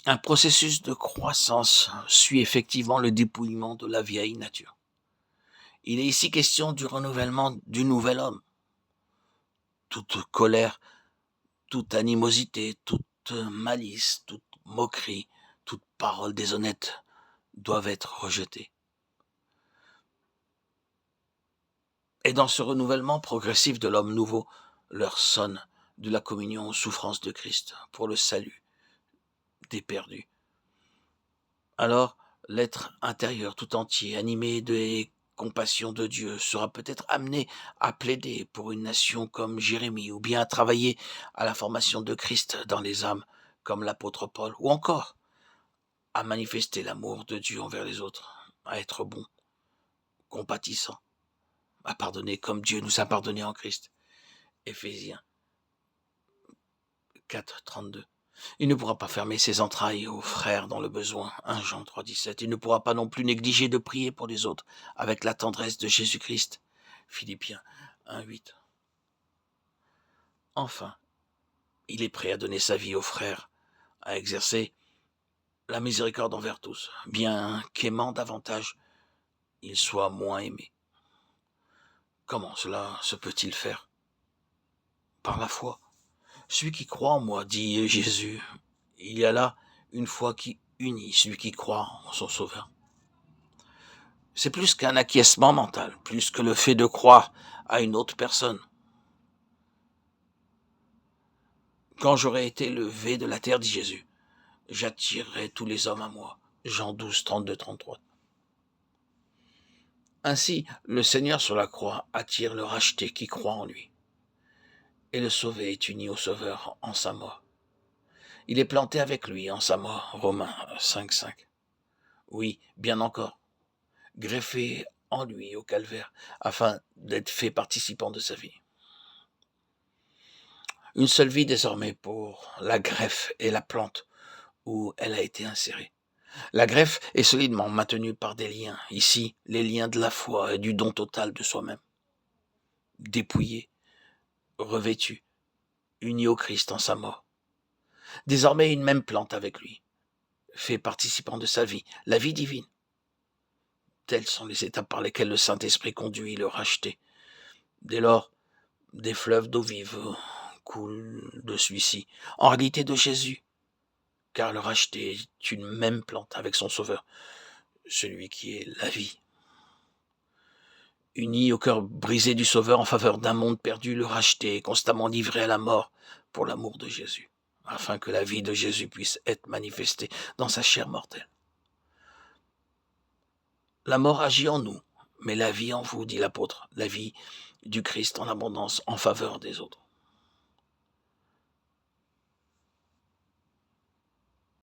Un processus de croissance suit effectivement le dépouillement de la vieille nature. Il est ici question du renouvellement du nouvel homme. Toute colère, toute animosité, toute malice, toute moquerie, toute parole déshonnête doivent être rejetées. Et dans ce renouvellement progressif de l'homme nouveau, l'heure sonne de la communion aux souffrances de Christ pour le salut des perdus. Alors, l'être intérieur tout entier, animé des compassions de Dieu, sera peut-être amené à plaider pour une nation comme Jérémie, ou bien à travailler à la formation de Christ dans les âmes, comme l'apôtre Paul, ou encore à manifester l'amour de Dieu envers les autres, à être bon, compatissant, à pardonner comme Dieu nous a pardonné en Christ. Éphésiens 4, 32. Il ne pourra pas fermer ses entrailles aux frères dans le besoin. 1 Jean 3, 17. Il ne pourra pas non plus négliger de prier pour les autres avec la tendresse de Jésus-Christ. Philippiens 1, 8. Enfin, il est prêt à donner sa vie aux frères, à exercer la miséricorde envers tous, bien qu'aimant davantage, il soit moins aimé. Comment cela se peut-il faire? Par la foi. Celui qui croit en moi, dit Jésus, il y a là une foi qui unit celui qui croit en son Sauveur. C'est plus qu'un acquiescement mental, plus que le fait de croire à une autre personne. Quand j'aurai été levé de la terre, dit Jésus, j'attirerai tous les hommes à moi. Jean 12, 32, 33. Ainsi, le Seigneur sur la croix attire le racheté qui croit en lui. Et le sauvé est uni au Sauveur en sa mort. Il est planté avec lui en sa mort. Romains 5, 5. Oui, bien encore, greffé en lui au calvaire, afin d'être fait participant de sa vie. Une seule vie désormais pour la greffe et la plante où elle a été insérée. La greffe est solidement maintenue par des liens, ici les liens de la foi et du don total de soi-même. Dépouillé, revêtu, uni au Christ en sa mort. Désormais une même plante avec lui, fait participant de sa vie, la vie divine. Telles sont les étapes par lesquelles le Saint-Esprit conduit le racheté. Dès lors, des fleuves d'eau vive coulent de celui-ci, en réalité de Jésus, car le racheté est une même plante avec son Sauveur, celui qui est la vie. Uni au cœur brisé du Sauveur en faveur d'un monde perdu, le racheté est constamment livré à la mort pour l'amour de Jésus, afin que la vie de Jésus puisse être manifestée dans sa chair mortelle. La mort agit en nous, mais la vie en vous, dit l'apôtre, la vie du Christ en abondance en faveur des autres.